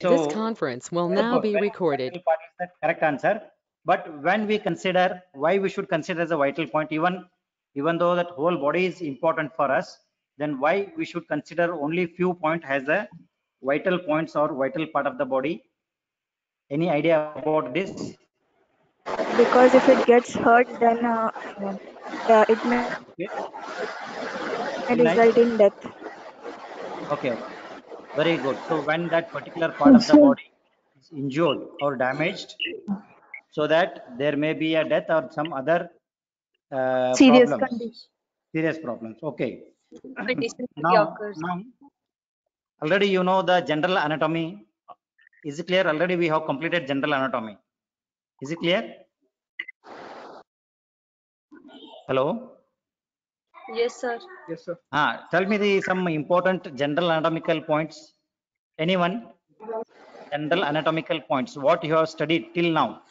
This conference will now be recorded. Vital part is the correct answer. But when we consider why we should consider as a vital point, even though that whole body is important for us, then why we should consider only few points as a vital points or vital part of the body? Any idea about this? Because if it gets hurt, then it may Okay. result in death. Okay. Very good. So when that particular part of the body is injured or damaged, so that there may be a death or some other Serious problems, condition. serious problems. Okay. Condition Now, occurs. already you know the general anatomy. Is it clear? Already we have completed general anatomy. Is it clear? Hello? Yes, sir. Yes, sir. Tell me some important general anatomical points. Anyone? General anatomical points. What you have studied till now?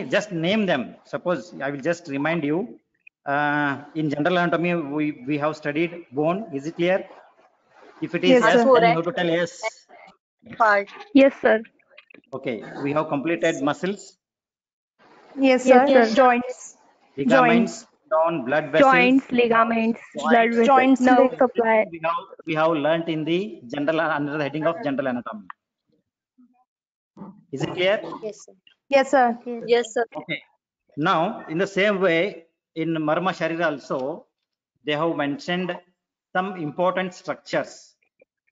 Just name them. Suppose I will just remind you. In general anatomy, we have studied bone. Is it clear? If it is Yes, yes, sir. then you have to tell yes. Part. Yes, sir. Okay. We have completed muscles, Yes, sir. Yes, sir. Joints. ligaments, down blood vessels. Joints, ligaments, blood vessels, Joints, nerve supply. We have learnt in the general under the heading of general anatomy. Is it clear? Yes, sir. Yes, sir. Yes, sir. Okay. Now, in the same way, in Marma Sharira also, they have mentioned some important structures,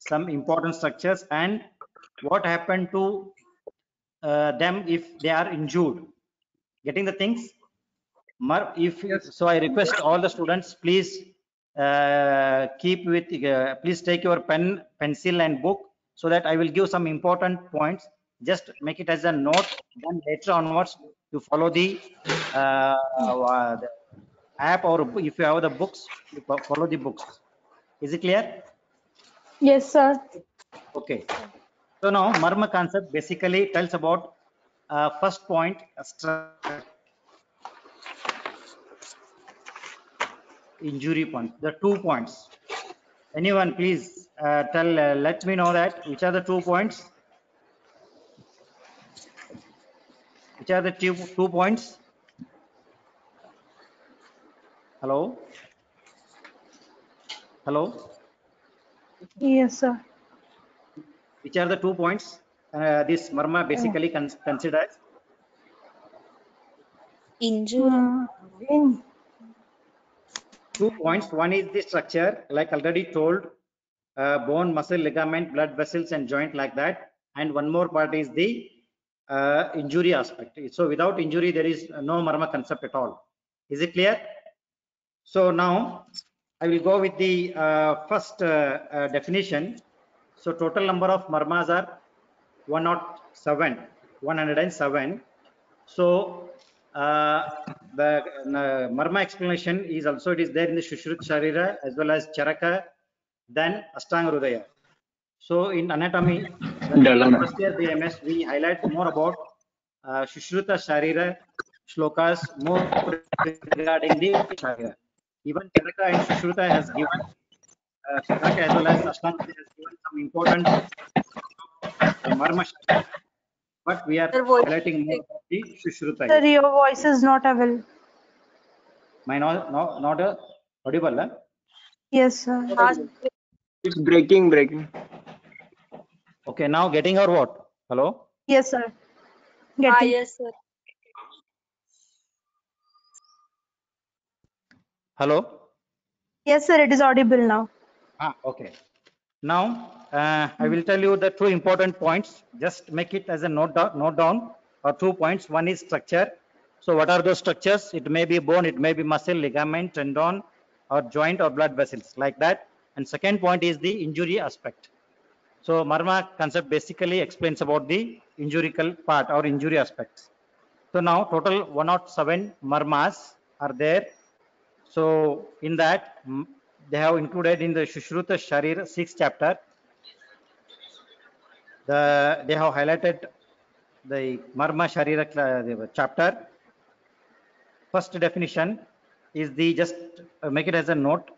and what happened to them if they are injured. Getting the things? So I request all the students, please please take your pen, pencil and book, so that I will give some important points. Just make it as a note. Then later onwards, you follow the app, or if you have the books, you follow the books. Is it clear? Yes, sir. Okay. So now Marma concept basically tells about first point, injury point. The 2 points. Anyone please let me know that which are the 2 points. Which are the 2 points? Hello? Hello? Yes, sir. Which are the 2 points this Marma basically considers? Injury. 2 points. One is the structure, like already told, bone, muscle, ligament, blood vessels and joint, like that. And one more part is the injury aspect. So without injury, there is no Marma concept at all. Is it clear? So now I will go with the first definition. So total number of Marmas are 107. So the Marma explanation is also, it is there in the Shushruta Sharira as well as Charaka, then Ashtanga Hridaya. So in anatomy, first year BMS, we highlight more about Shushruta Sharira shlokas, more regarding the Sharira. Even Charaka and Shushruta has given, Charaka as well as Ashtanga has given some important Marma Sharira. But we are highlighting more about the Shushruta. Sir, your voice is not available. My not audible? Huh? Yes, sir. It's breaking. Okay, now getting or what? Hello? Yes, sir. Getting. Yes, sir. Hello? Yes, sir. It is audible now. Okay. Now I will tell you the 2 important points. Just make it as a note down, or 2 points. One is structure. So what are those structures? It may be bone, it may be muscle, ligament, tendon, or joint, or blood vessels, like that. And second point is the injury aspect. So Marma concept basically explains about the injurical part or injury aspects. So now total 107 Marmas are there. So in that, they have included in the Shushruta Sharir 6th chapter. They have highlighted the Marma Sharira chapter. First definition is the, just make it as a note.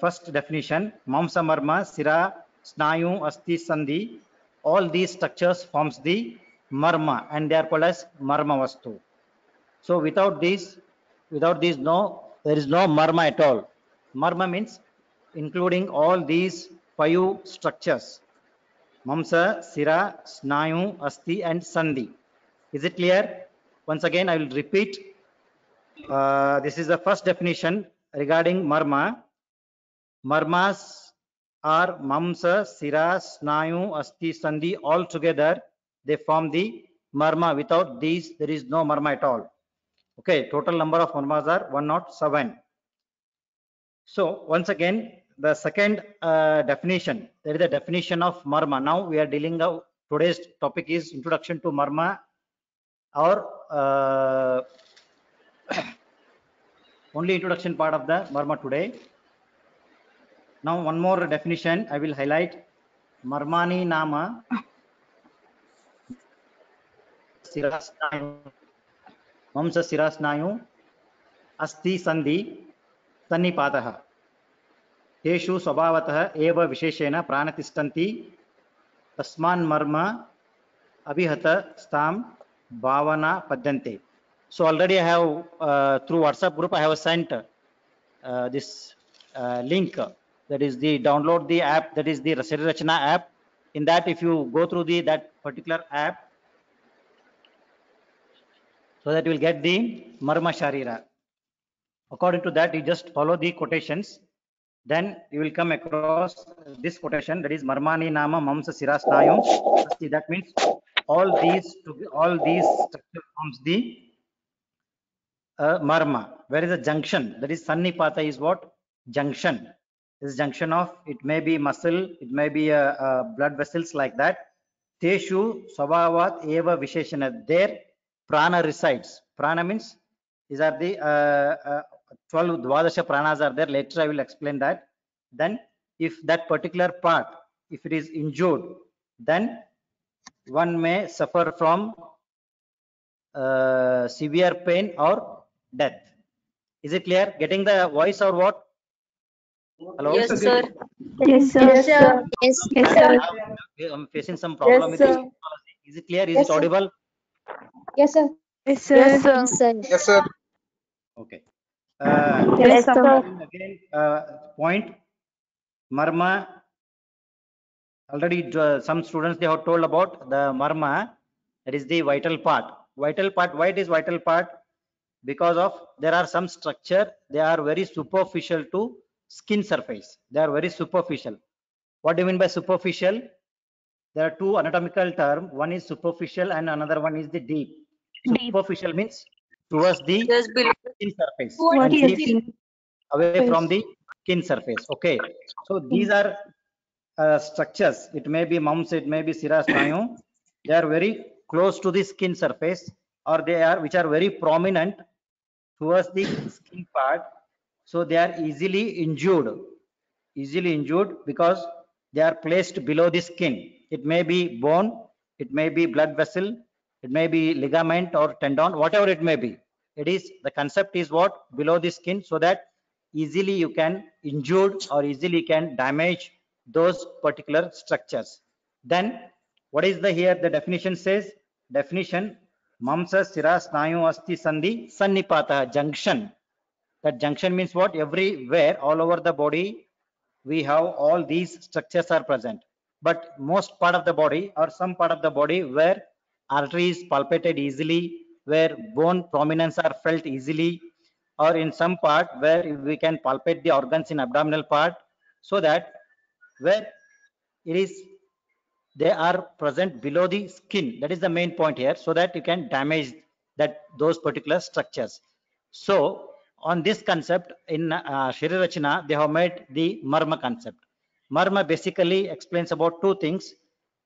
First definition, Mamsa Marma Sira Snayu, Asti, Sandhi. All these structures forms the marma and they are called as marma vastu. So without these, there is no marma at all. Marma means including all these 5 structures. Mamsa, Sira, Snayu, Asti and Sandhi. Is it clear? Once again, I will repeat. This is the first definition regarding marma. Marmas are Mamsa, Sira, Snayu, Asti, Sandhi all together. They form the marma. Without these, there is no marma at all. Okay, total number of marmas are 107. So once again, the second definition, there is a definition of marma. Now we are dealing out, today's topic is introduction to marma or only introduction part of the marma today. Now one more definition I will highlight. Marmani nama sirasnayu, mamsa sirasnayu, asti sandhi, sannipataha. तेषु स्वभावतः एव विशेषेण प्राणतिष्ठन्ति तस्मान् मर्म अभिहत स्थाम भावना पद्यन्ते. So already I have through WhatsApp group I have sent this link, that is the download the app, that is the Sharir Rachana app. In that if you go through that particular app, so that you will get the marma sharira. According to that you just follow the quotations. Then you will come across this quotation, that is marmani nama mamsa sirasnayum. That means all these structure forms the marma. Where is the junction? That is sannipata is what? Junction. This junction of, it may be muscle, it may be blood vessels like that. Teshu swabhavat eva visheshana. There prana resides. Prana means these are the 12 dvadasha pranas are there. Later I will explain that. Then if that particular part, if it is injured, then one may suffer from severe pain or death. Is it clear? Getting the voice or what? Hello? Yes, sir. Yes, sir. Yes, sir. Yes, Yes, sir. I'm facing some problem with this technology. Is it clear? Is it audible? yes, sir. Yes, sir. Yes, sir. Yes, sir. Yes, sir. Okay. Yes, sir. Again, point marma. Already some students they have told about the marma. That is the vital part. Vital part. Why it is vital part? Because of there are some structure. They are very superficial to skin surface. They are very superficial. What do you mean by superficial? There are two anatomical terms. One is superficial and another one is the deep. Superficial means towards the Yes, below. skin surface What and is deep it? away from the skin surface. Okay. So these are structures. It may be mumps, it may be sira snayu. They are very close to the skin surface, or they are which are very prominent towards the skin part. So they are easily injured because they are placed below the skin. It may be bone, it may be blood vessel, it may be ligament or tendon, whatever it may be. It is, the concept is what? Below the skin, so that easily you can injured or easily can damage those particular structures. Then what is the here the definition says? Definition: mamsa sira snayu asti sandhi sannipata, junction. That junction means what? Everywhere, all over the body, we have all these structures are present. But most part of the body or some part of the body where arteries palpated easily, where bone prominence are felt easily, or in some part where we can palpate the organs in abdominal part, so that where it is they are present below the skin. That is the main point here, so that you can damage those particular structures. So on this concept in Sharir Rachana, they have made the marma concept. Marma basically explains about two things.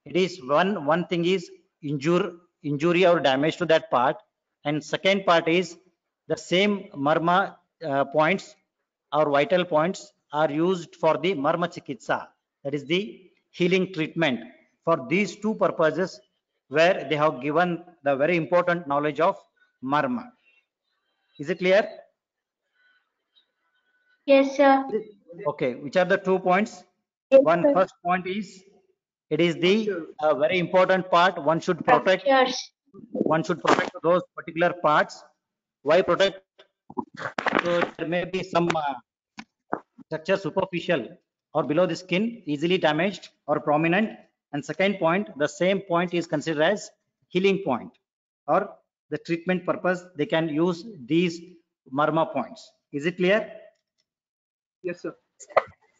It is one thing is injury or damage to that part, and second part is the same marma points or vital points are used for the marma chikitsa, that is the healing treatment. For these two purposes, where they have given the very important knowledge of marma. Is it clear? Yes, sir. Okay, which are the 2 points? Yes, One sir. first point is, it is the very important part. One should protect. Structures. One should protect those particular parts. Why protect? So there may be some structure superficial or below the skin, easily damaged or prominent. And second point, the same point is considered as healing point, or the treatment purpose. They can use these marma points. Is it clear? Yes, sir.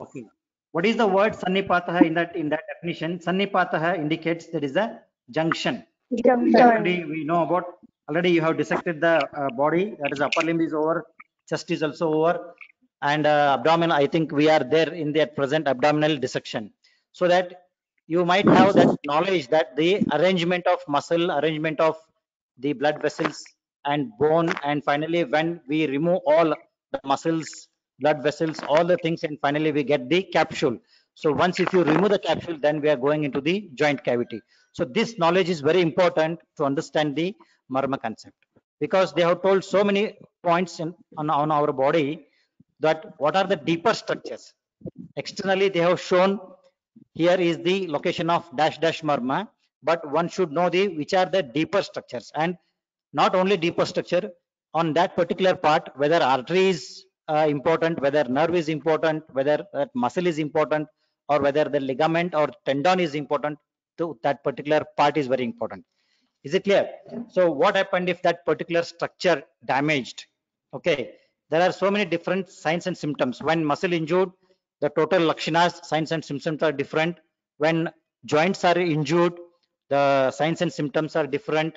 Okay. What is the word sannipataha in that definition? Sannipataha indicates there is a junction. Junction. Already we know about, already you have dissected the body, that is upper limb is over, chest is also over, and abdomen, I think we are there in the at present abdominal dissection. So that you might have that knowledge that the arrangement of muscle, arrangement of the blood vessels and bone, and finally when we remove all the muscles, blood vessels, all the things, and finally we get the capsule. So once if you remove the capsule, then we are going into the joint cavity. So this knowledge is very important to understand the marma concept, because they have told so many points on our body, that what are the deeper structures. Externally they have shown here is the location of dash dash marma, but one should know the which are the deeper structures, and not only deeper structure on that particular part, whether artery is important, whether nerve is important, whether that muscle is important, or whether the ligament or tendon is important. To that particular part is very important. Is it clear? So what happened if that particular structure damaged? Okay, there are so many different signs and symptoms. When muscle injured, the total lakshanas, signs and symptoms are different. When joints are injured, the signs and symptoms are different.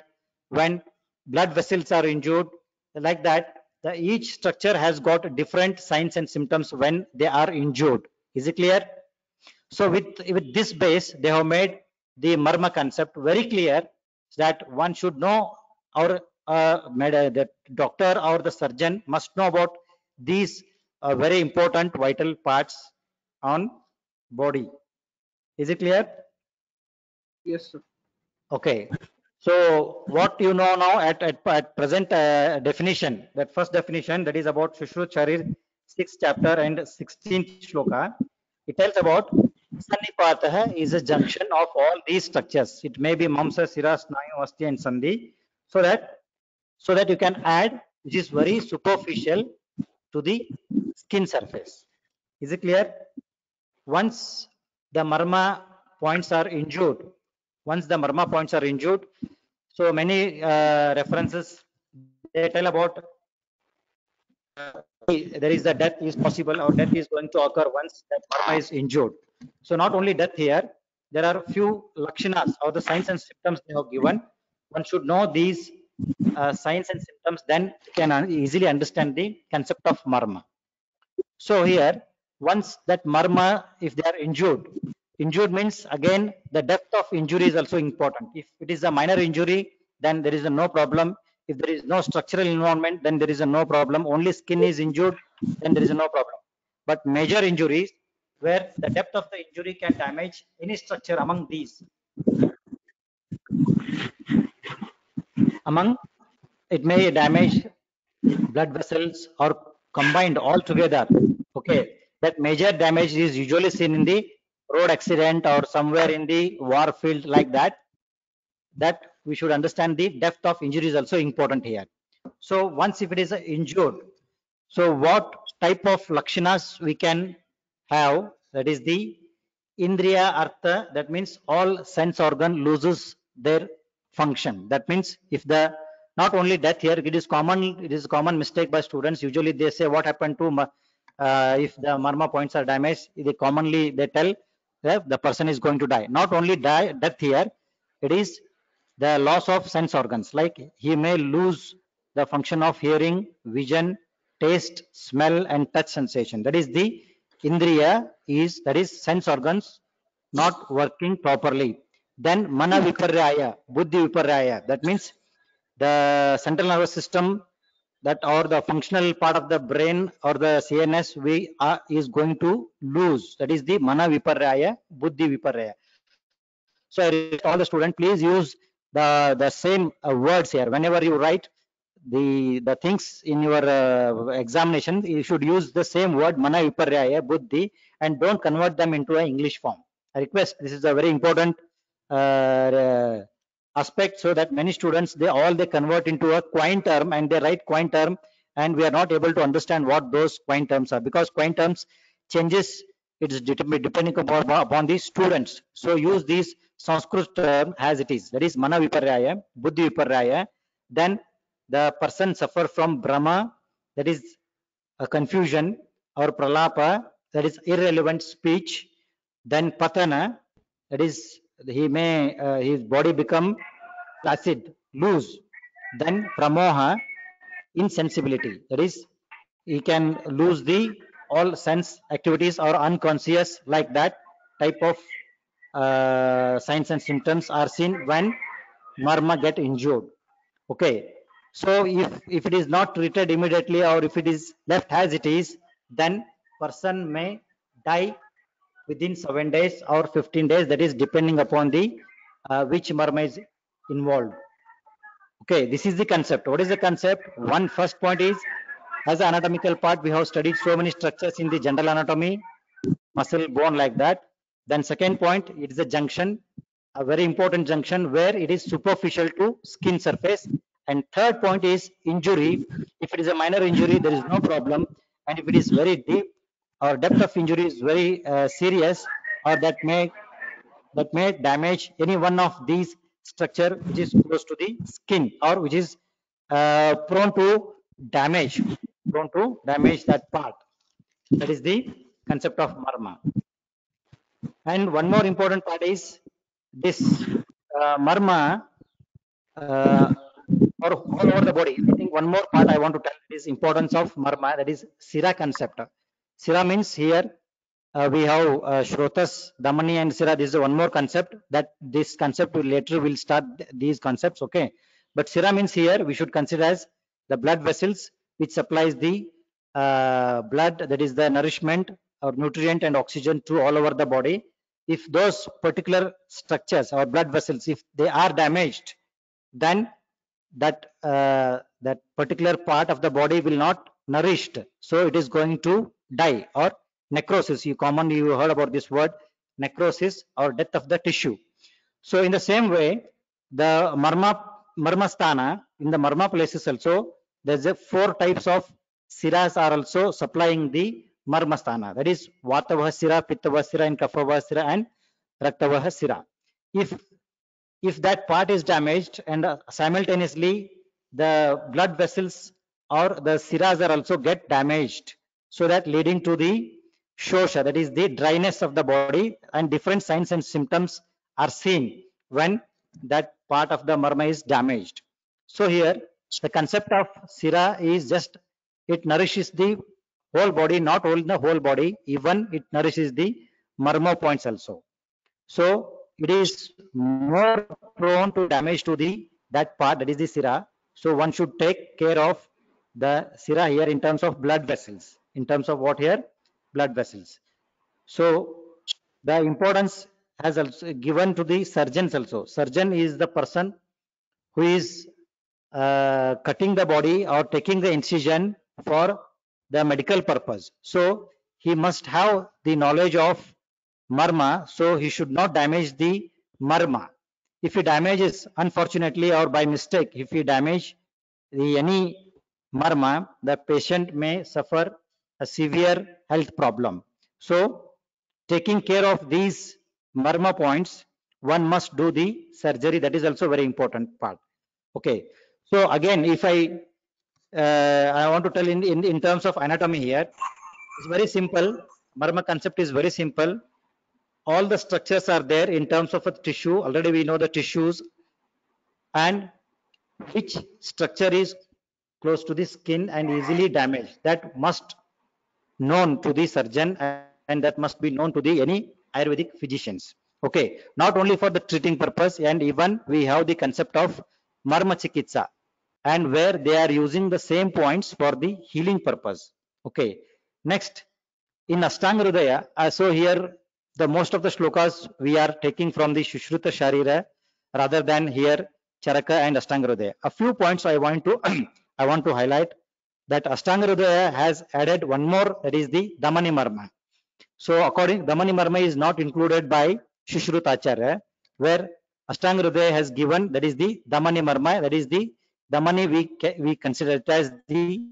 When blood vessels are injured, like that, each structure has got different signs and symptoms when they are injured. Is it clear? So with this base, they have made the marma concept very clear, that one should know, or the doctor or the surgeon must know about these very important vital parts on body. Is it clear? Yes, sir. Okay. So what you know now at present definition, that first definition, that is about Shushruta Charir, 6th chapter and 16th shloka. It tells about Sannipataha is a junction of all these structures. It may be Mamsa, Sira, Snayu, Asti and Sandhi. So that you can add, which is very superficial to the skin surface. Is it clear? Once the marma points are injured, so many references, they tell about there is the death is possible, or death is going to occur once that marma is injured. So not only death here, there are few lakshanas or the signs and symptoms they have given. One should know these signs and symptoms, then can easily understand the concept of marma. So here, once that marma, if they are injured means again the depth of injury is also important. If it is a minor injury, then there is no problem. If there is no structural involvement, then there is no problem. Only skin is injured, then there is no problem. But major injuries, where the depth of the injury can damage any structure among these, it may damage blood vessels or combined all together. Okay, that major damage is usually seen in the road accident or somewhere in the war field, like that. That we should understand the depth of injury is also important here. So once if it is injured, so what type of lakshanas we can have? That is the indriya artha. That means all sense organ loses their function. That means if the not only death here, it is a common mistake by students. Usually they say what happened to if the marma points are damaged. They tell that the person is going to die. Not only death here, it is the loss of sense organs. Like he may lose the function of hearing, vision, taste, smell, and touch sensation. That is the indriya, that is sense organs not working properly. Then mana viparraya, buddhi viparraya. That means the central nervous system, that or the functional part of the brain or the CNS is going to lose. That is the mana viparraya, buddhi viparraya. So I request all the students, please use the same words here. Whenever you write the things in your examination, you should use the same word mana viparya buddhi and don't convert them into an English form. I request, this is a very important aspect, so that many students they convert into a coin term and they write coin term, and we are not able to understand what those coin terms are, because coin terms changes, it is depending upon the students. So use these Sanskrit term as it is, that is mana viparya, buddhi viparya. Then the person suffer from Brahma, that is a confusion, or Pralapa, that is irrelevant speech. Then Patana, that is he may his body become flaccid, loose. Then Pramoha, insensibility, that is he can lose the all sense activities or unconscious, like that type of signs and symptoms are seen when marma get injured. Okay, so if it is not treated immediately, or if it is left as it is, then person may die within 7 days or 15 days, that is depending upon the which marma is involved. Okay, this is the concept. What is the concept? One first point is, as an anatomical part, we have studied so many structures in the general anatomy, muscle, bone, like that. Then second point, it is a junction, a very important junction where it is superficial to skin surface. And third point is injury. If it is a minor injury, there is no problem. And if it is very deep, or depth of injury is very serious, or that may damage any one of these structure which is close to the skin, or which is prone to damage that part. That is the concept of marma. And one more important part is this marma or all over the body. I think one more part I want to tell is importance of marma, that is sira concept. Sira means here we have Shrotas, Damani and Sira. This is one more concept, that this concept will later will start these concepts. Okay, but Sira means here we should consider as the blood vessels which supplies the blood, that is the nourishment or nutrient and oxygen to all over the body. If those particular structures or blood vessels, if they are damaged, then that that particular part of the body will not nourished, so it is going to die, or necrosis. You commonly you heard about this word necrosis, or death of the tissue. So in the same way, the marmasthana, in the marma places also, there's a 4 types of siras are also supplying the marmasthana, that is vatavah sira, pittavah sira, and kaphavah sira, and raktavah sira. If that part is damaged, and simultaneously the blood vessels or the siras are also get damaged, so that leading to the shosha, that is the dryness of the body, and different signs and symptoms are seen when that part of the marma is damaged. So here the concept of sira is just, it nourishes the whole body, not only the whole body, even it nourishes the marma points also. So it is more prone to damage to the that part, that is the sira. So one should take care of the sira here in terms of blood vessels, in terms of what here, blood vessels. So the importance has also given to the surgeons also. Surgeon is the person who is cutting the body or taking the incision for the medical purpose. So he must have the knowledge of marma, so he should not damage the marma. If he damages, unfortunately or by mistake, if he damage any marma, the patient may suffer a severe health problem. So taking care of these marma points, one must do the surgery. That is also very important part. Okay, so again, if I want to tell in terms of anatomy here, it's very simple. Marma concept is very simple. All the structures are there in terms of a tissue. Already we know the tissues, and which structure is close to the skin and easily damaged, that must known to the surgeon, and that must be known to the any Ayurvedic physicians. Okay, not only for the treating purpose, and even we have the concept of marma chikitsa, and where they are using the same points for the healing purpose. Okay, next in Ashtanga Hridaya, so here the most of the shlokas we are taking from the Sushruta Sharira rather than here Charaka and Ashtanga Hridaya. A few points I want to I want to highlight that Ashtanga Hridaya has added one more, that is the Damani Marma. So according, Damani Marma is not included by Shushruta Acharya, where Ashtanga Hridaya has given, that is the Damani Marma, that is the Damani we consider it as the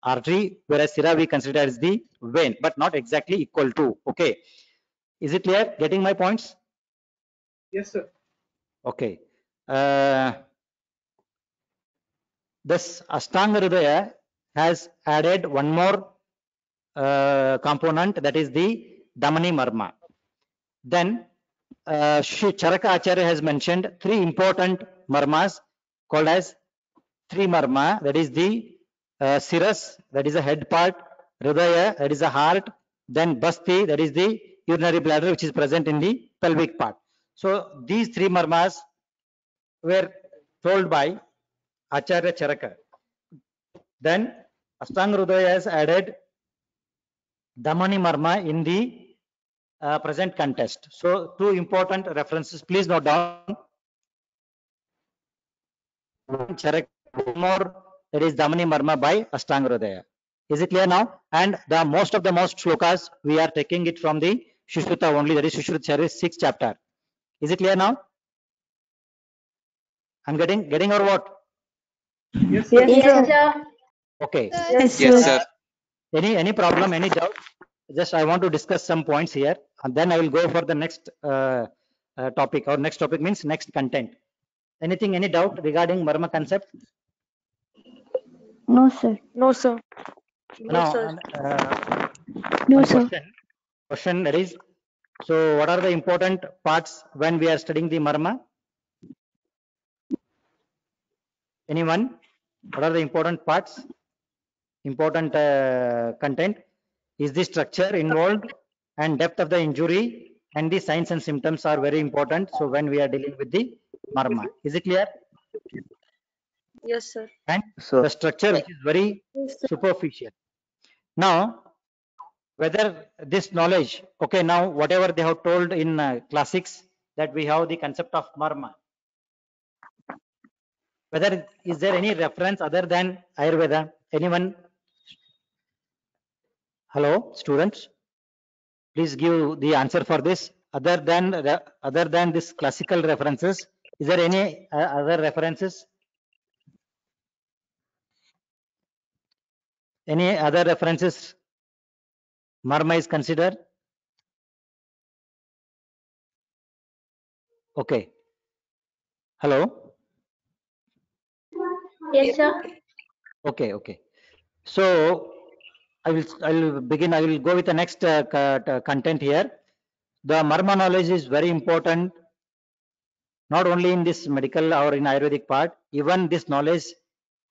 artery, whereas Sira we consider as the vein, but not exactly equal to. Okay. Is it clear? Getting my points? Yes, sir. Okay. This Ashtanga Hridaya has added one more component, that is the Damani Marma. Then Shri Charaka Acharya has mentioned three important marmas called as three marma, that is the Siras, that is the head part, Hridaya, that is the heart, then Basti, that is the urinary bladder, which is present in the pelvic part. So these three marmas were told by Acharya Charaka. Then Ashtanga Hridaya has added Damani Marma in the present context. So two important references, please note down. One Charaka, one more, that is Damani Marma by Ashtanga Hridaya. Is it clear now? And the most shlokas we are taking it from the Shushruta only, that is Shushruta Charya 6th chapter. Is it clear now? I'm getting or what? Yes, sir. Yes, Yes, sir. sir. Okay. Yes, Yes, sir. sir. Any problem, any doubt? Just I want to discuss some points here, and then I will go for the next topic. Or next topic means next content. Anything, any doubt regarding Marma concept? No, sir. No, sir. Now, No, one sir. question that is, so what are the important parts when we are studying the Marma? Anyone? What are the important parts? Important content? Is the structure involved and depth of the injury and the signs and symptoms are very important. So when we are dealing with the Marma, is it clear? Yes, sir. And the structure which is very superficial. Now, whether this knowledge, okay, now whatever they have told in classics that we have the concept of Marma, whether is there any reference other than Ayurveda? Anyone? Hello, students, please give the answer for this. Other than this classical references, is there any other references? Any other references Marma is considered? Okay. Hello. Yes, sir. Okay. So I will begin. I will go with the next content here. The Marma knowledge is very important, not only in this medical or in Ayurvedic part. Even this knowledge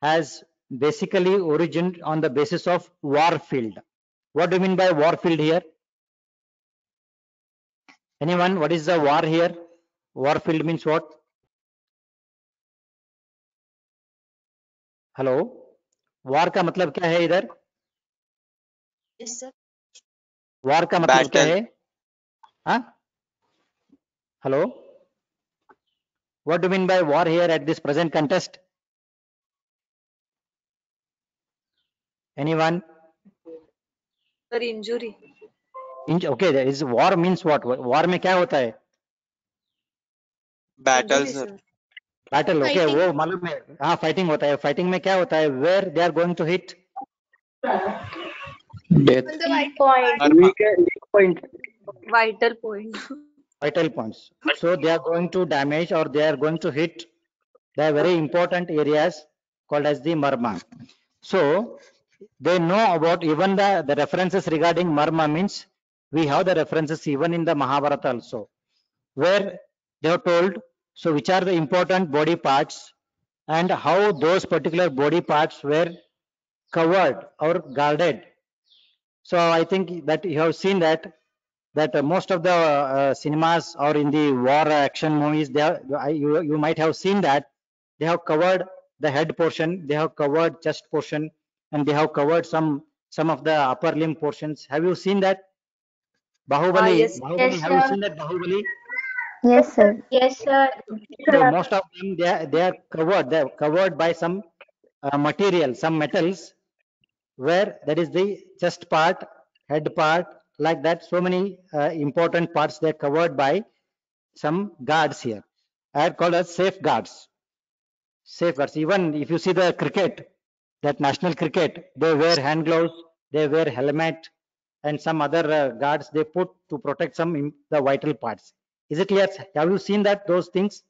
has basically origin on the basis of war field. What do you mean by war field here? Anyone? What is the war here? War field means what? Hello, war का मतलब क्या है इधर? वार का मतलब क्या है? हाँ? Hello, what do you mean by war here at this present contest? Anyone? Sir, injury. Okay, there is war means what? War में क्या होता है? Battle, sir. बैटल, ओके, वो मालूम है. हाँ, फाइटिंग होता है. फाइटिंग में क्या होता है? Where they are going to hit? Death. Point. Vital point. Vital points. So they are going to damage or they are going to hit the very important areas called as the marma. So they know about even the references regarding marma means we have the references even in the Mahabharata also, where they are told, so which are the important body parts and how those particular body parts were covered or guarded. So I think that you have seen that most of the cinemas or in the war action movies, you might have seen that they have covered the head portion, they have covered chest portion, and they have covered some of the upper limb portions. Have you seen that? Bahubali, yes. Bahubali, Yes, have you sir. seen that Bahubali? Yes, sir. Yes, sir. So most of them they are covered. They are covered by some material, some metals, where that is the chest part, head part, like that. So many important parts they're covered by some guards here, are called as safeguards. Safeguards. Even if you see the cricket, that national cricket, they wear hand gloves, they wear helmet, and some other guards they put to protect some the vital parts. Is it clear? Have you seen that those things?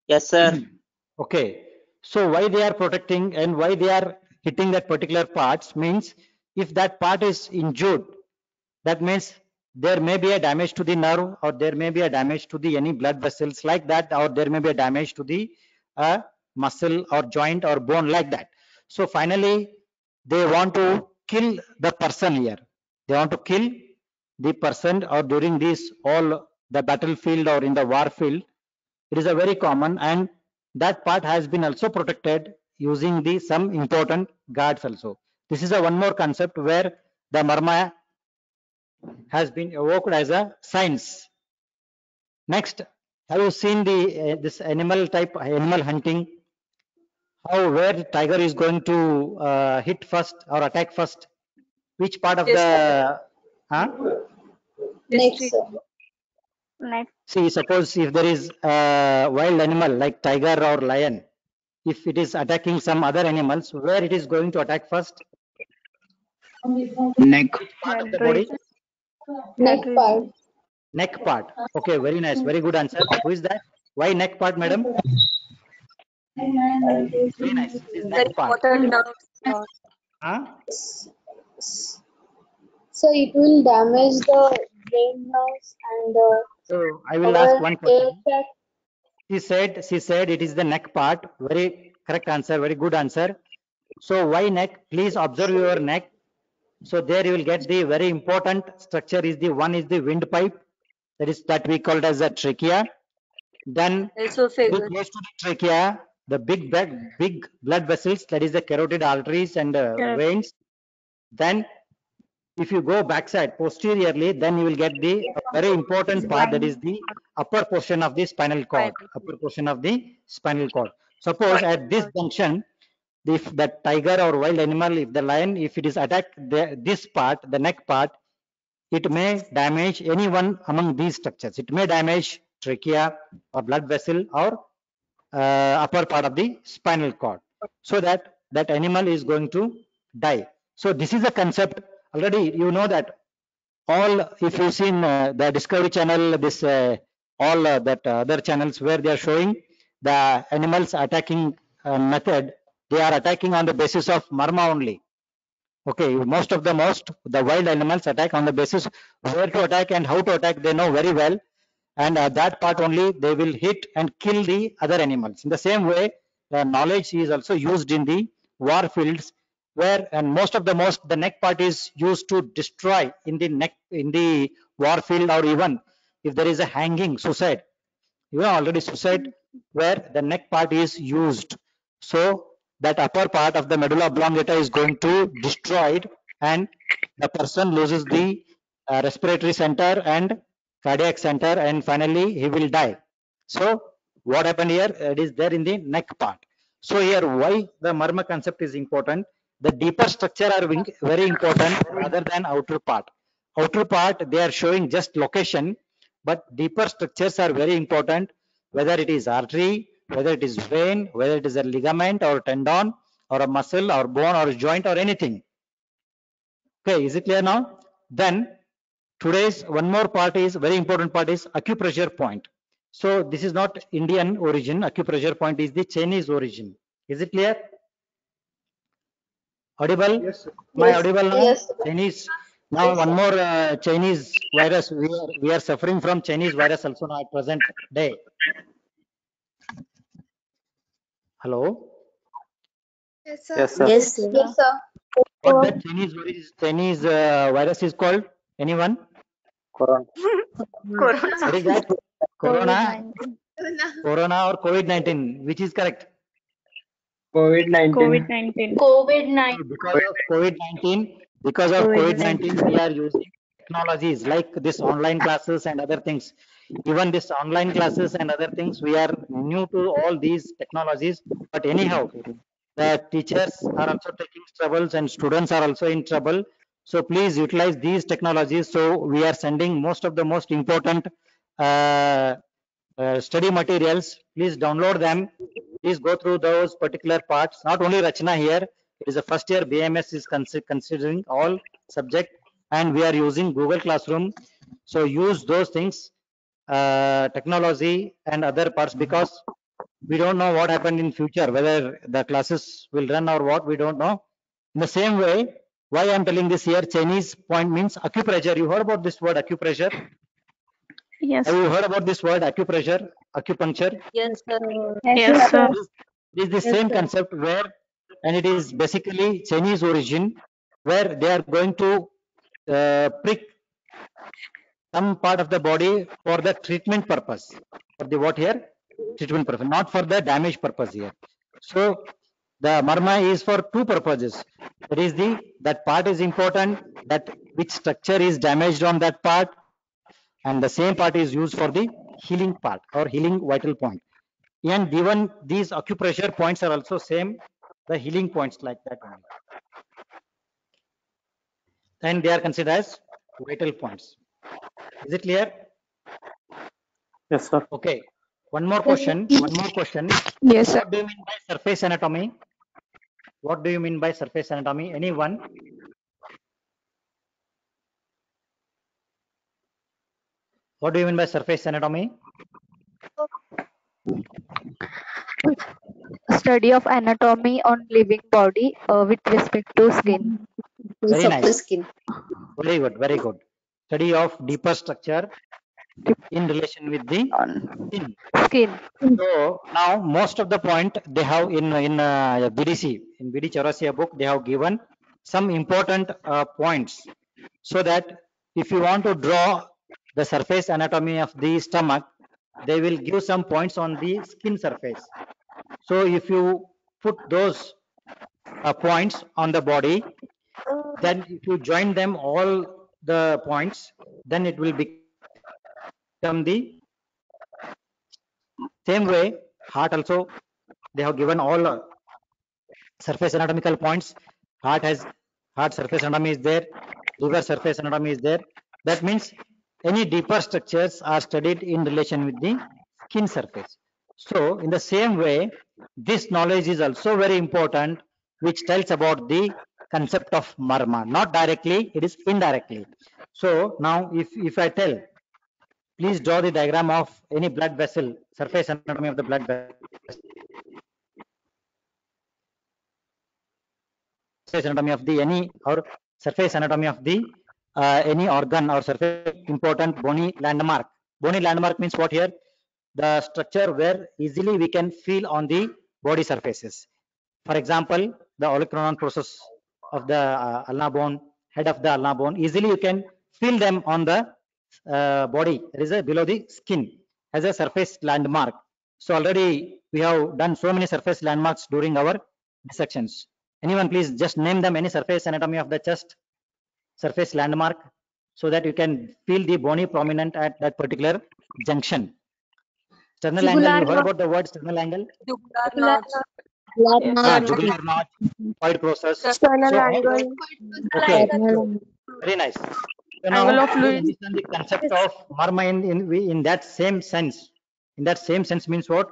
Yes, sir. Okay. So why they are protecting and why they are hitting that particular parts means if that part is injured, that means there may be a damage to the nerve, or there may be a damage to the any blood vessels like that, or there may be a damage to the muscle or joint or bone like that. So finally they want to kill the person here. They want to kill the person, or during this all the battlefield or in the war field, it is a very common, and that part has been also protected using the some important guards also. This is a one more concept where the marma has been evoked as a science. Next, have you seen the this animal type, animal hunting? How, where tiger is going to hit first or attack first? Which part of Yes, the Next, History. sir. Next. see, suppose if there is a wild animal like tiger or lion, if it is attacking some other animals, where it is going to attack first? Neck. Part of Head the body? region. Neck Head part. region. Neck part. Okay, very nice, very good answer. Who is that? Why neck part, madam? Very nice. It is The neck part. important nerves. Huh? So it will damage the brain nerves and So I will ask our one air question. tract. She said it is the neck part. Very correct answer. Very good answer. So why neck? Please observe your neck. So there you will get the very important structure is the one is the windpipe. That we called as a trachea. Then very Esophagus. close to the trachea, the big blood vessels, that is the carotid arteries and Correct. veins. Then if you go backside posteriorly, then you will get the very important part, that is the upper portion of the spinal cord. Spinal Upper portion of the spinal cord. Suppose at this junction, if the tiger or wild animal, if the lion, if it is attacked this part, the neck part, it may damage any one among these structures. It may damage trachea or blood vessel or upper part of the spinal cord, so that that animal is going to die. So this is a concept. Already you know that all, if you've seen the Discovery Channel, this all that other channels where they are showing the animals attacking method, they are attacking on the basis of marma only. Okay, most the wild animals attack on the basis where to attack and how to attack, they know very well, and that part only they will hit and kill the other animals. In the same way, the knowledge is also used in the war fields, where and most the neck part is used to destroy in the neck in the war field, or even if there is a hanging suicide, you know already suicide where the neck part is used. So that upper part of the medulla oblongata is going to destroyed, and the person loses the respiratory center and cardiac center, and finally he will die. So what happened here? It is there in the neck part. So here why the marma concept is important. The deeper structure are very important rather than outer part. Outer part they are showing just location, but deeper structures are very important, whether it is artery, whether it is vein, whether it is a ligament or tendon or a muscle or bone or joint or anything. Okay, is it clear now? Then today's one more part is very important part is acupressure point. So this is not Indian origin. Acupressure point is the Chinese origin. Is it clear? Audible? Yes, sir. Am I Yes. audible now? Yes. Chinese. Now one more Chinese virus. We are suffering from Chinese virus also now at present day. Hello. Yes, sir. Yes, sir. What that Chinese virus is called? Anyone? Corona. Corona. What is that? Corona, COVID-19. Corona or COVID-19? Which is correct? COVID-19. COVID-19. COVID-19. Because of COVID-19, we are using technologies like this online classes and other things. Even this online classes and other things, we are new to all these technologies. But anyhow, the teachers are also taking troubles and students are also in trouble. So please utilize these technologies. So we are sending most of the most important study materials. Please download them. Please go through those particular parts. Not only Rachna here, it is a first year BMS is considering all subject, and we are using Google Classroom. So use those things, technology and other parts, because we don't know what happened in future, whether the classes will run or what, we don't know. In the same way, why I am telling this here, Chinese point means acupressure. You heard about this word acupressure? Yes. Have you heard about this word acupressure, acupuncture? Yes, sir. Yes, sir. It is the same concept where, and it is basically Chinese origin, where they are going to prick some part of the body for the treatment purpose. For the what here? Treatment purpose, not for the damage purpose here. So the marma is for two purposes. That is that part is important, that which structure is damaged on that part, and the same part is used for the healing part or healing vital point. And given these acupressure points are also same, the healing points like that only. And they are considered as vital points. Is it clear? Yes, sir. Okay. One more question. One more question. Yes, sir. What do you mean by surface anatomy? What do you mean by surface anatomy? Anyone? What do you mean by surface anatomy? Study of anatomy on living body with respect to skin. Very of the nice. skin. Very good. Very good. Study of deeper structure in relation with the On skin. skin. So now most of the point they have in BDC, in BD Chaurasia book, they have given some important points, so that if you want to draw the surface anatomy of the stomach, they will give some points on the skin surface. So if you put those points on the body, then if you join them all the points, then it will become the same way. Heart also, they have given all surface anatomical points. Heart surface anatomy is there, liver surface anatomy is there. That means any deeper structures are studied in relation with the skin surface. So in the same way, this knowledge is also very important, which tells about the concept of marma. Not directly, it is indirectly. So now if I tell, please draw the diagram of any blood vessel, surface anatomy of the blood vessel. Surface anatomy of the any, or surface anatomy of the any organ or surface important bony landmark. Bony landmark means what here? The structure where easily we can feel on the body surfaces. For example, the olecranon process of the ulna bone, head of the ulna bone, easily you can feel them on the body. There is a below the skin as a surface landmark. So already we have done so many surface landmarks during our dissections. Anyone please just name them, any surface anatomy of the chest, surface landmark, so that you can feel the bony prominent at that particular junction. Sternal angle, you heard about the word sternal angle? Jugular notch. Jugular notch, void process. External So, angle. okay, External very nice. So Angle now of fluid. understand the concept of marma in that same sense. In that same sense means what?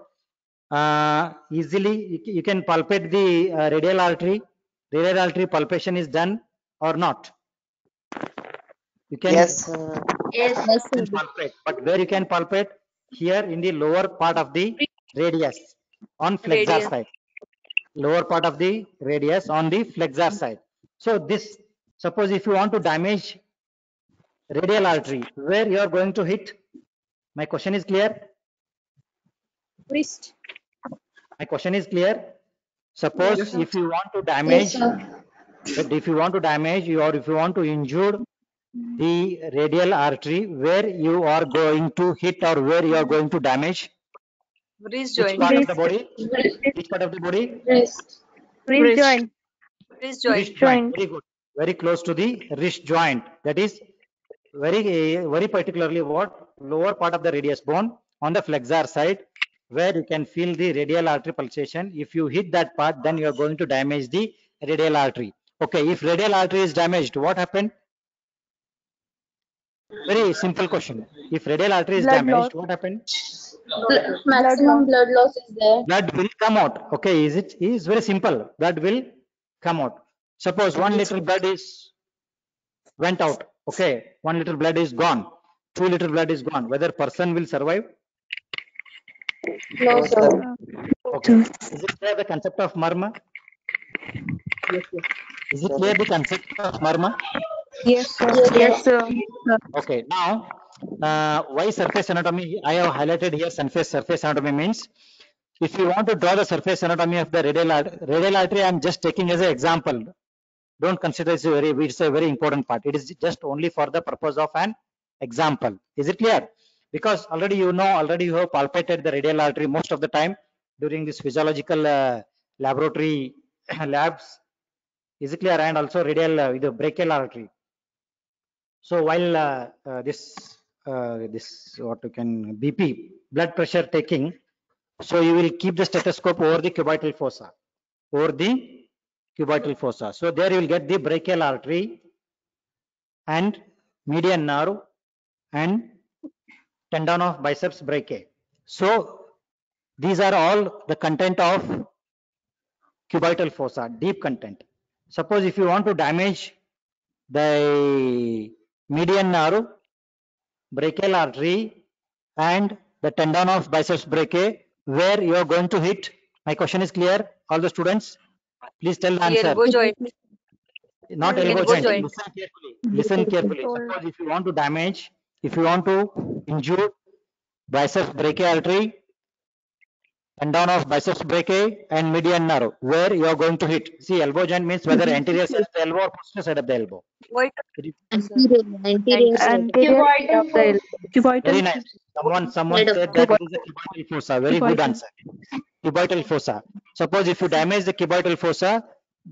Easily you can palpate the radial artery. Radial artery palpation is done or not? You can, Yes. Yes, can palpate, but where you can palpate? Here in the lower part of the radius on flexor Radius. side. Lower part of the radius on the flexor side. So this, suppose if you want to damage radial artery, where you are going to hit? My question is clear? wrist. My question is clear? Suppose Yes, if you want to Yes, damage, sir. but if you want to damage or if you want to injure the radial artery, where you are going to hit or where you are going to damage? Wrist Which joint. part of the body? Which part of the body? Wrist. Wrist joint. Wrist joint. Wrist joint. Very good. Very close to the wrist joint. That is very particularly what lower part of the radius bone on the flexor side, where you can feel the radial artery pulsation. If you hit that part, then you are going to damage the radial artery. Okay, if radial artery is damaged, what happened? Very simple question. If radial artery is Blood damaged, loss. what happened? Maximum blood loss is there. Blood will come out. Okay, is very simple. Blood will come out. Suppose 1 liter blood is went out. Okay, 1 liter blood is gone. 2 liter blood is gone. Whether person will survive? No, sir. Okay. Is it clear the concept of marma? Is it clear the concept of marma? Yes, sir. Yes, sir. Okay. Now, why surface anatomy? I have highlighted here surface anatomy means if you want to draw the surface anatomy of the radial artery, I am just taking as an example. Don't consider it's a very important part. It is just only for the purpose of an example. Is it clear? Because already you have palpated the radial artery most of the time during this physiological laboratory labs. Is it clear? And also radial the brachial artery. So while this what you can BP blood pressure taking, so you will keep the stethoscope over the cubital fossa, So there you will get the brachial artery and median nerve and tendon of biceps brachii. So these are all the content of cubital fossa, deep content. Suppose if you want to damage the median nerve, brachial artery and the tendon of biceps brachii, where you are going to hit? My question is clear, all the students? Please tell the The answer. elbow joint. Not Elbow elbow joint. joint. Listen carefully. Listen carefully. Suppose if you want to damage, if you want to injure biceps brachii artery, tendon of biceps brachii and median nerve, where you are going to hit? See, elbow joint means whether anterior side of the elbow or posterior side of the elbow. What? Anterior side. Anterior side of the elbow. Very nice. Someone Side of said that it is a cubital fossa. Very good answer. Cubital fossa. Suppose if you damage the cubital fossa,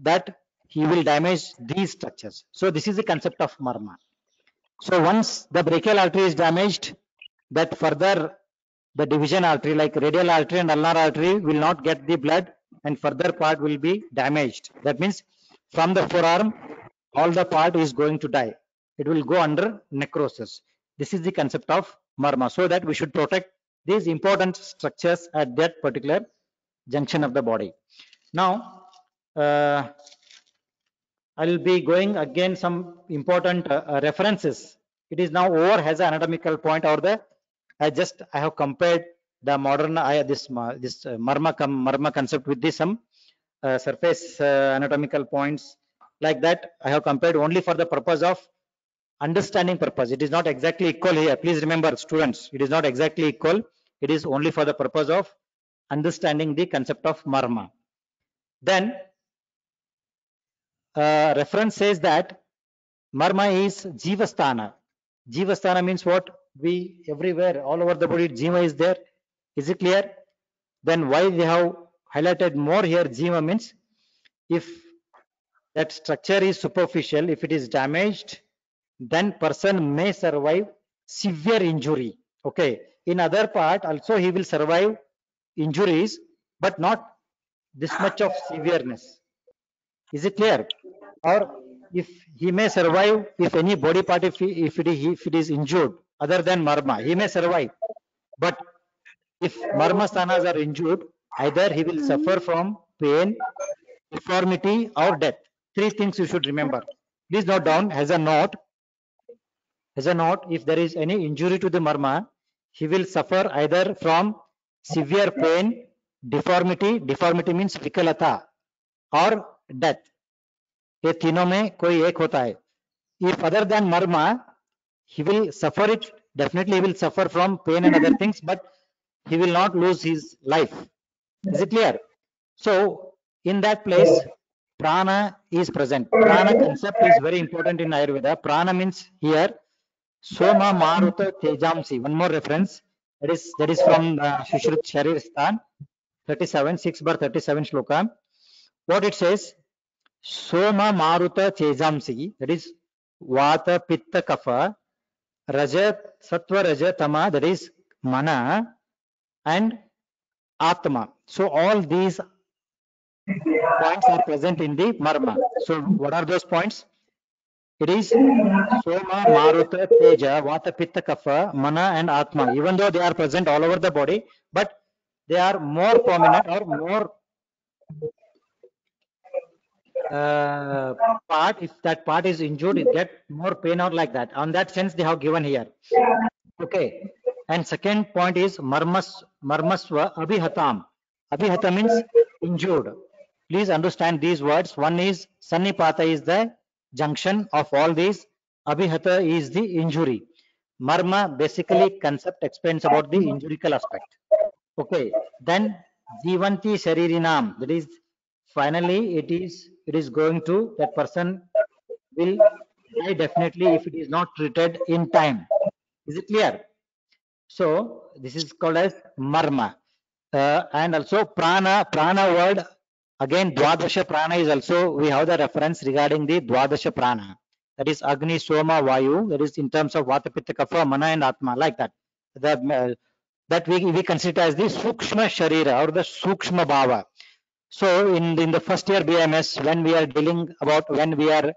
that he will damage these structures. So this is the concept of marma. So once the brachial artery is damaged, that further the division artery like radial artery and ulnar artery will not get the blood and further part will be damaged. That means from the forearm, all the part is going to die. It will go under necrosis. This is the concept of marma. So that we should protect these important structures at that particular junction of the body. Now, I will be going again some important references. It is now over as an anatomical point or the I have compared the modern marma concept with this some surface anatomical points like that. I have compared only for the purpose of understanding purpose. It is not exactly equal here. Please remember, students, it is not exactly equal. It is only for the purpose of understanding the concept of marma. Then reference says that marma is jivasthana. Jivasthana means what? We everywhere, all over the body, jiva is there. Is it clear? Then why we have highlighted more here? Jiva means if that structure is superficial, if it is damaged, then person may survive severe injury. Okay. In other part, also he will survive injuries, but not this much of severeness. Is it clear? Or if he may survive, if any body part, if it is injured, other than marma, he may survive. But if marma sthanas are injured, either he will suffer from pain, deformity, or death. Three things you should remember. Please note down as a note. As a note, if there is any injury to the marma, he will suffer either from severe pain, deformity. Deformity means vikalata, or death. ये तीनों में कोई एक होता है. If other than marma, he will suffer it. Definitely, he will suffer from pain and other things, but he will not lose his life. Is it clear? So, in that place, prana is present. Prana concept is very important in Ayurveda. Prana means here, Soma Maruta Tejamsi. One more reference. That is from Shushruta Sharirasthan 37, 6/37 shloka. What it says? Soma Maruta Tejamsi. That is Vata Pitta Kapha Raja, Sattva, Raja, Tama, that is Mana and Atma. So all these points are present in the Marma. So what are those points? It is Soma, Maruta, Teja, Vata, Pitta, Kapha, Mana and Atma. Even though they are present all over the body, but they are more prominent or more part. If that part is injured, it get more pain or like that. On that sense, they have given here. Okay. And second point is marmasva abhihatam. Abhihata means injured. Please understand these words. One is sannipata is the junction of all these. Abhihata is the injury. Marma basically concept explains about the injurical aspect. Okay. Then jivanti sharirinam. That is finally it is going to that person will die definitely if it is not treated in time. Is it clear? So this is called as marma. And also prana word, again dwadasha prana is also, we have the reference regarding the dwadasha prana. That is Agni, Soma, Vayu, that is in terms of Vata, Pitta, Kapha, Mana and Atma, like that. That we consider as the Sukshma Sharira or the Sukshma Bhava. So in the first year BMS, when we are dealing about, when we are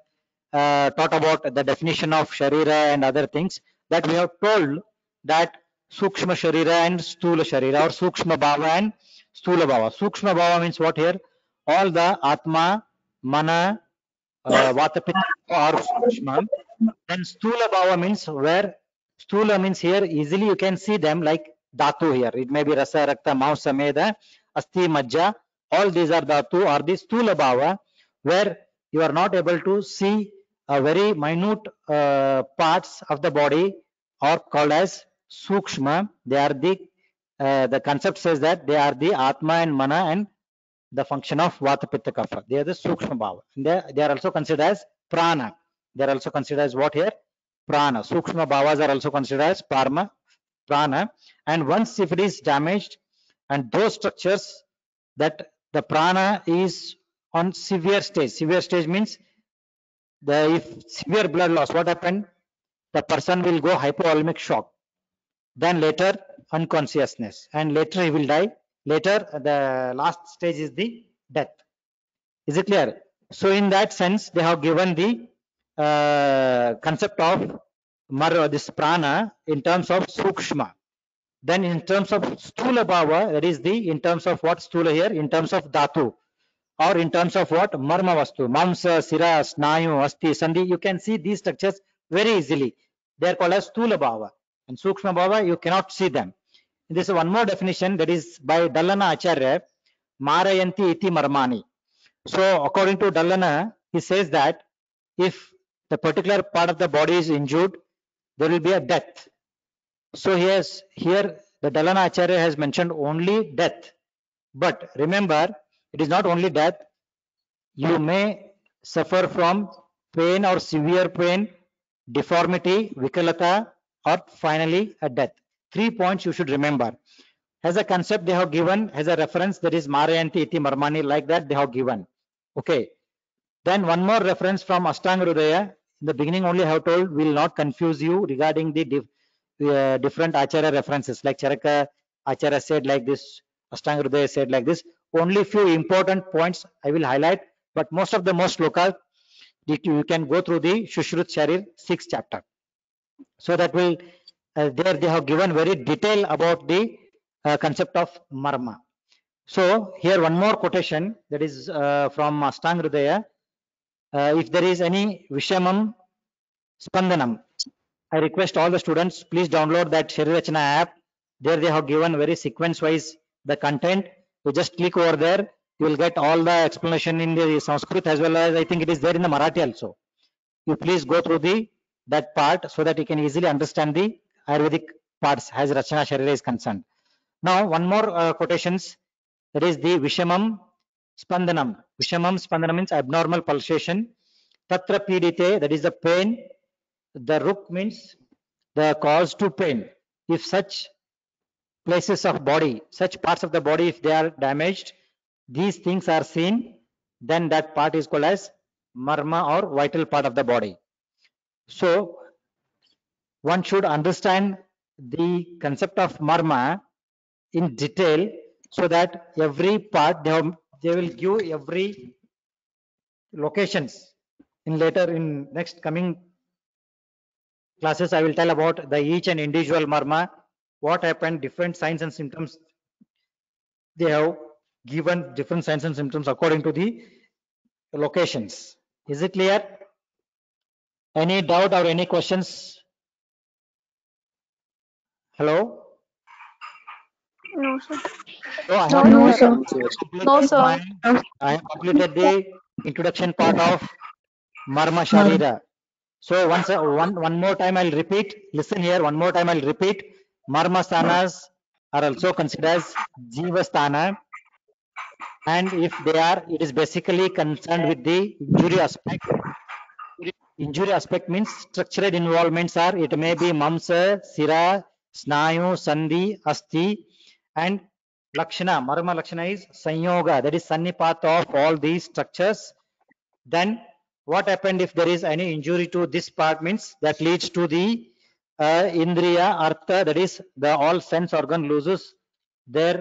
taught about the definition of Sharira and other things, that we have told that Sukshma Sharira and Stula Sharira, or Sukshma Bhava and Stula Bhava. Sukshma Bhava means what here? All the Atma, Mana, Vata, Pitta or Sukshma. Then Stula Bhava means where Stula means here easily you can see them like Dhatu here. It may be Rasa, Rakta, Mausa, Meda, Asti, Majja. All these are Dhatu or the Stula Bhava, where you are not able to see a very minute parts of the body are called as Sukshma. They are the concept says that they are the Atma and Mana and the function of Vata, Pitta, Kapha. They are the Sukshma Bhava. And they are also considered as Prana. They are also considered as what here? Prana. Sukshma Bhavas are also considered as Prana. And once if it is damaged, and those structures that the Prana is on severe stage means if severe blood loss, what happened? The person will go hypovolemic shock. Then later unconsciousness, and later he will die. Later the last stage is the death. Is it clear? So in that sense, they have given the concept of this prana in terms of sukshma. Then in terms of stula bhava, that is the in terms of what stula here, in terms of dhatu, or in terms of what marma vastu, mamsa, sira, snayu, asti, sandhi. You can see these structures very easily. They are called as stula bhava. And sukshma bhava, you cannot see them. This is one more definition, that is by Dallana Acharya, marayanti iti marmani. So according to Dallana, he says that if the particular part of the body is injured, there will be a death. So here the Dallana Acharya has mentioned only death. But remember, it is not only death. You may suffer from pain or severe pain, deformity, vikalata, or finally a death. 3 points you should remember. As a concept they have given, as a reference, that is Marayanti iti marmani, like that they have given. Okay. Then one more reference from Ashtanga Hridaya. In the beginning only I have told, will not confuse you regarding the different Acharya references. Like Charaka Acharya said like this, Ashtanga Hridaya said like this. Only few important points I will highlight, but most of the most local, you can go through the Shushruta Sharir 6th chapter. So that will, there they have given very detail about the concept of marma. So here one more quotation, that is from Ashtanga Hridaya. If there is any Vishamam Spandanam, I request all the students, please download that Sharirachana app. There they have given very sequence wise the content. You just click over there, you will get all the explanation in the Sanskrit, as well as I think it is there in the Marathi also. You please go through that part so that you can easily understand the Ayurvedic parts as Rachana Sharira is concerned. Now one more quotations, that is the Vishamam Spandanam. Vishamam Spandanam means abnormal pulsation. Tatra pidite, that is the pain. The ruk means the cause to pain. If such places of body, such parts of the body, if they are damaged, these things are seen, then that part is called as marma or vital part of the body. So one should understand the concept of marma in detail, so that every part they will give every locations. In later, in next coming classes, I will tell about the each and individual marma, what happened, different signs and symptoms. They have given different signs and symptoms according to the locations. Is it clear? Any doubt or any questions? Hello? No, sir. So I No, have no, sir. No, sir. I have completed the introduction part of Marma Sharira. So one more time I'll repeat. Listen here. One more time I'll repeat. Marma sthanas are also considered as Jiva sthana, and if they are, it is basically concerned with the injury aspect. Injury aspect means structural involvements are, it may be mamsa, sira, snayu, sandhi, asti, and lakshana. Marma lakshana is sanyoga, that is sannipat of all these structures. Then what happened if there is any injury to this part, means that leads to the indriya, artha, that is the all sense organ loses their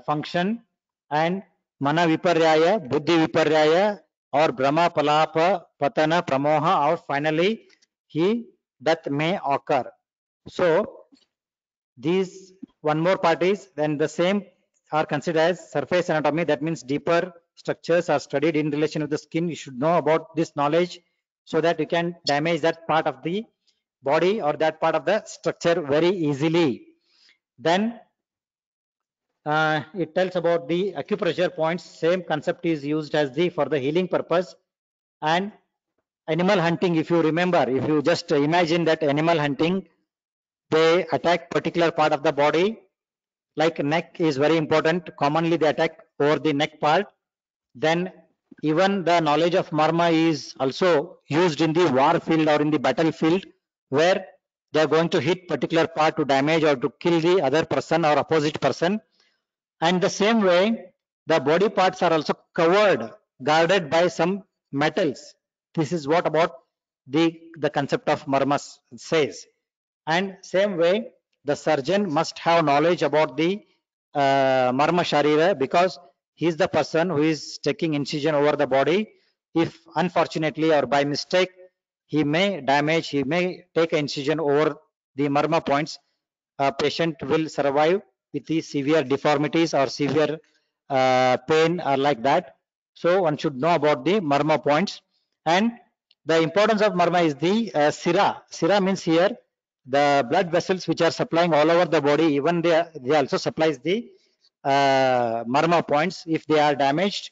function, and mana viparyaya, buddhi viparyaya, or brahma palapa, patana, pramoha, or finally death may occur. So these one more part is, then the same are considered as surface anatomy. That means deeper structures are studied in relation with the skin. You should know about this knowledge so that you can damage that part of the body or that part of the structure very easily. Then it tells about the acupressure points. Same concept is used as the for the healing purpose. And animal hunting, if you remember, if you just imagine that animal hunting, they attack particular part of the body, like neck is very important. Commonly they attack over the neck part. Then even the knowledge of marma is also used in the war field or in the battlefield, where they are going to hit particular part to damage or to kill the other person or opposite person. And the same way, the body parts are also covered, guarded by some metals. This is what about the concept of marma says. And same way, the surgeon must have knowledge about the marma sharira, because he is the person who is taking incision over the body. If unfortunately or by mistake he may damage, he may take incision over the marma points, a patient will survive with the severe deformities or severe pain or like that. So one should know about the marma points. And the importance of marma is the sira. Sira means here the blood vessels which are supplying all over the body, even they also supplies the marma points. If they are damaged,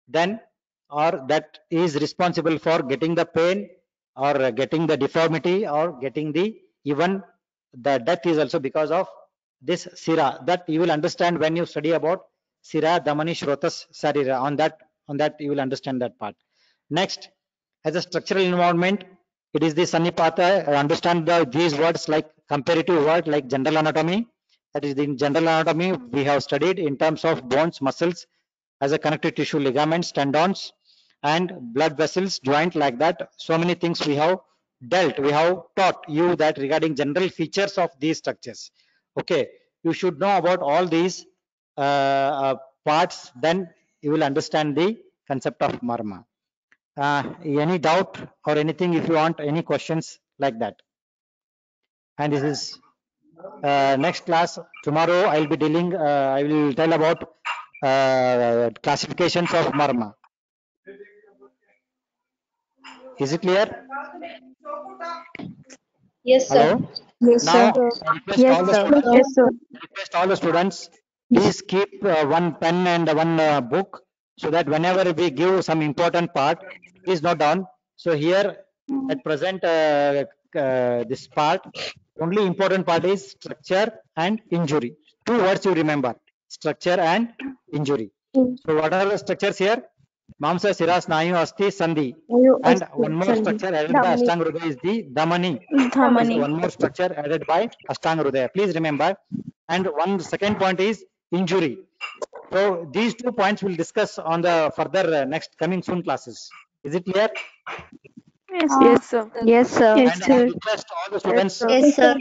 then or that is responsible for getting the pain or getting the deformity or getting the even the death is also because of this sira. That you will understand when you study about sira, damani, shrotas, sarira. On that you will understand that part. Next, as a structural involvement, it is the sannipata. Understand these words like comparative word like general anatomy. That is, in general anatomy we have studied in terms of bones, muscles, as a connective tissue, ligaments, tendons, and blood vessels, joint, like that. So many things we have dealt. We have taught you that regarding general features of these structures. Okay, you should know about all these parts, then you will understand the concept of marma. Any doubt or anything, if you want any questions like that. And this is next class. Tomorrow I will be dealing, I will tell about classifications of marma. Is it clear? Yes, sir. Hello? Yes, Now, sir. I request Yes, all the sir. students, Yes, sir. request all the students, please keep one pen and one book, so that whenever we give some important part, please note down. So here at present, this part, only important part is structure and injury. Two words you remember: structure and injury. So what are the structures here? Mamsa, Sira, Snayu, Asti, Sandhi. And one more structure added by Damani. Ashtanga Hridaya is the Damani. Dhamani. One more structure added by Ashtanga Hridaya. Please remember. And one second point is injury. So these 2 points we'll discuss on the further next coming soon classes. Is it clear? Yes, sir. Yes, sir. And I request all the students, Yes, sir.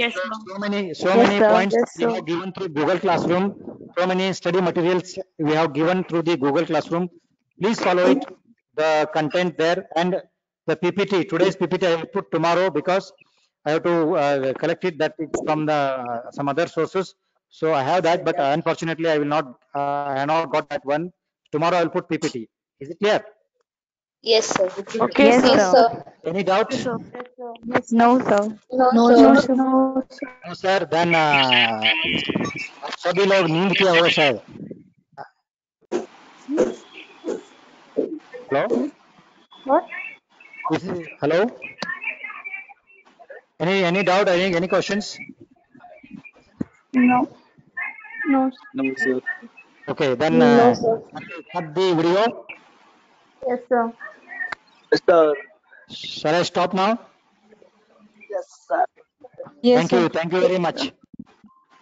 so many sir. points Yes, we sir. have given through Google Classroom, so many study materials we have given through the Google Classroom. Please follow it, the content there, and the PPT. Today's PPT I will put tomorrow because I have to collect it. That it's from the some other sources. So I have that, but unfortunately I will not. I have not got that one. Tomorrow I will put PPT. Is it clear? Yes, sir. Okay, Yes, sir. Yes, sir. sir. Any doubt? No, sir. No, No, sir. sir. No, sir. Then आप सभी लोग नींद किया होगा शायद. Hello? Hello? Any doubt? Any questions? No. No. No, sir. Okay, then No, sir. cut the video. Yes, sir. Yes, sir. Shall I stop now? Yes, sir. Thank you very much.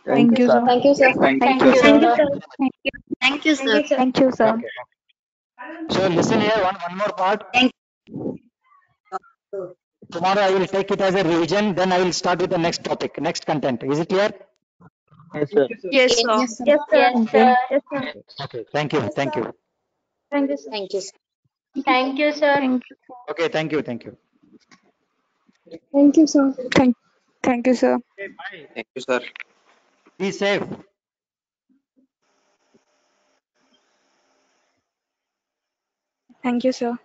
Thank you, sir. Thank you, sir. Thank you, Thank you, sir. sir. Thank you, sir. Thank you, sir. Okay. So listen here, one more part. Tomorrow I will take it as a revision. Then I will start with the next topic, next content. Is it clear? Yes, sir. Yes, sir. Yes, sir. Okay. Yes, sir. Okay. Thank you. Thank you, sir. Thank you, sir. Thank you, sir. Okay. Thank you. Thank you, sir. Thank you, sir. Okay, bye. Thank you, sir. Be safe. Thank you, sir.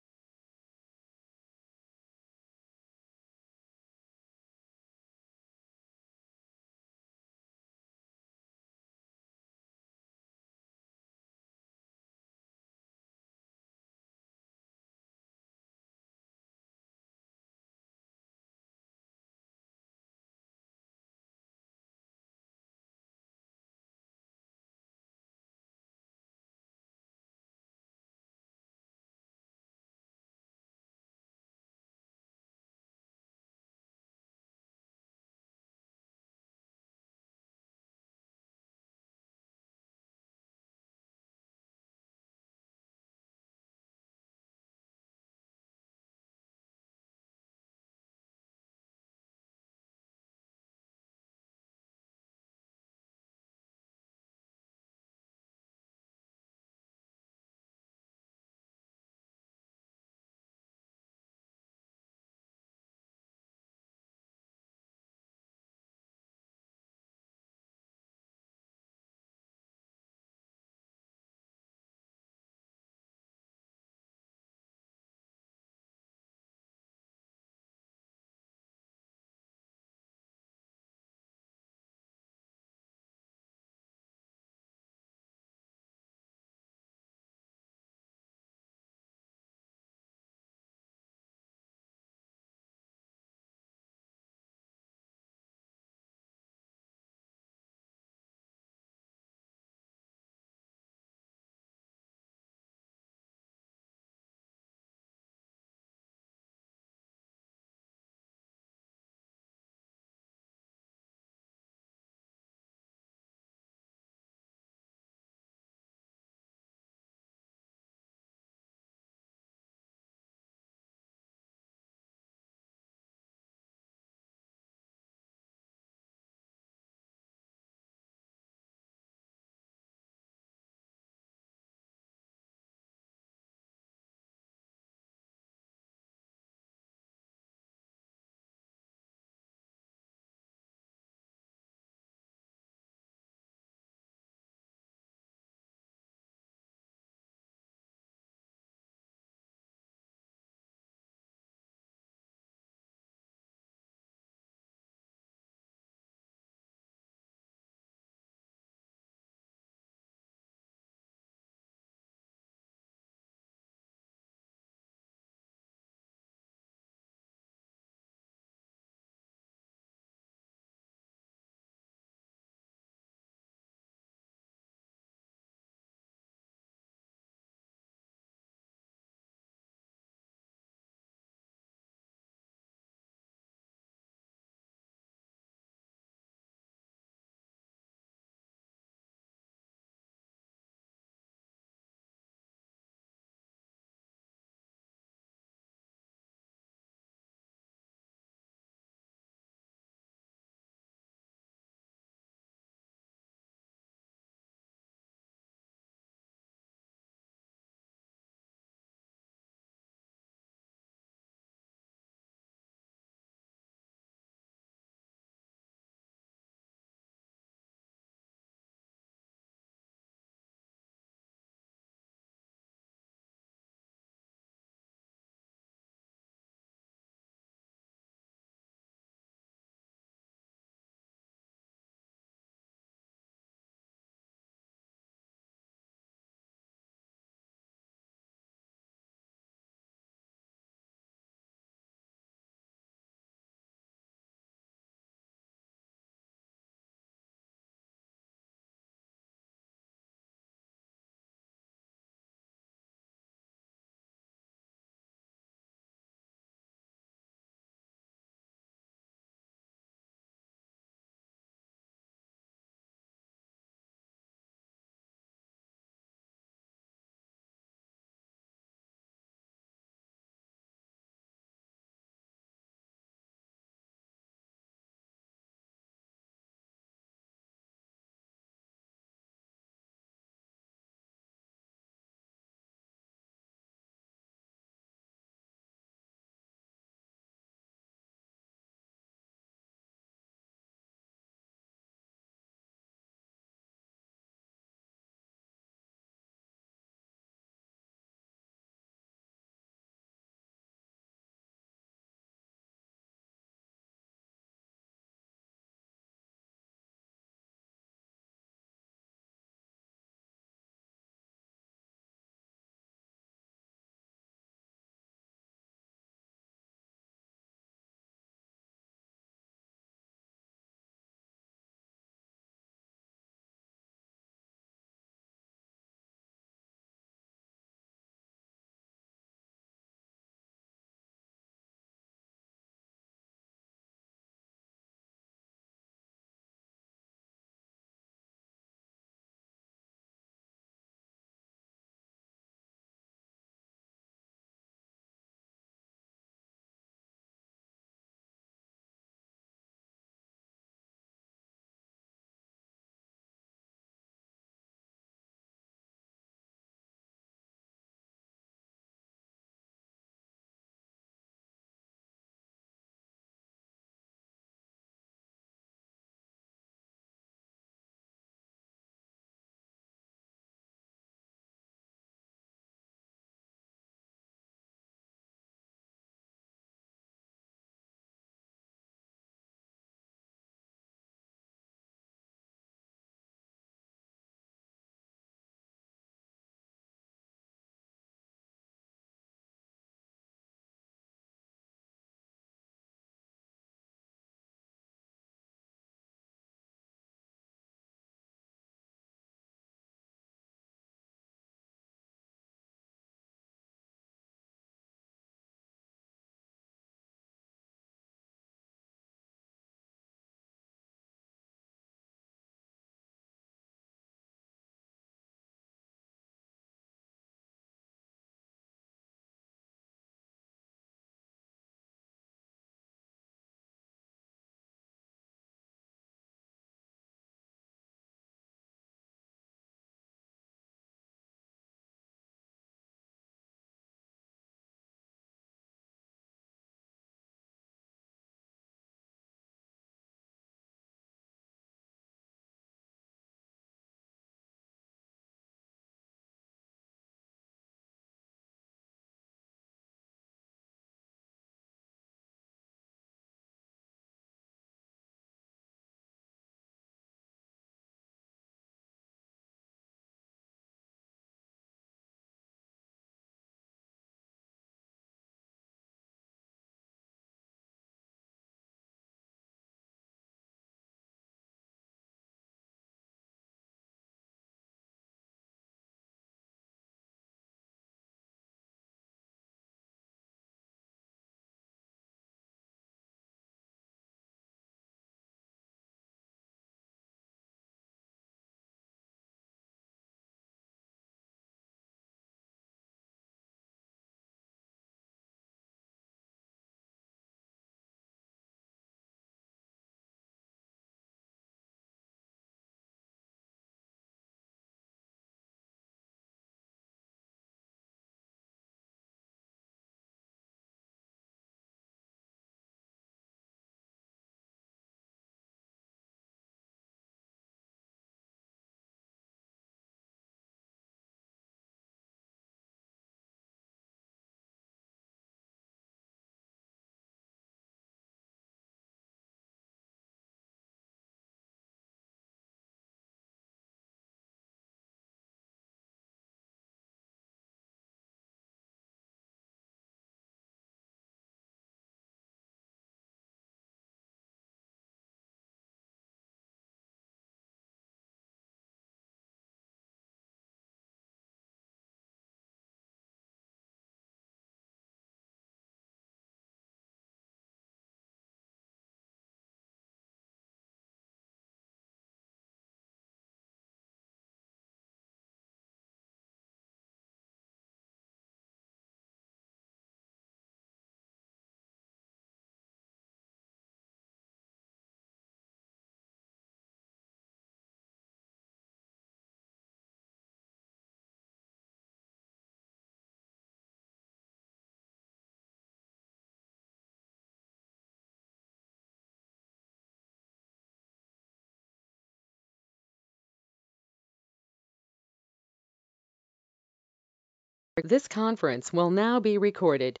This conference will now be recorded.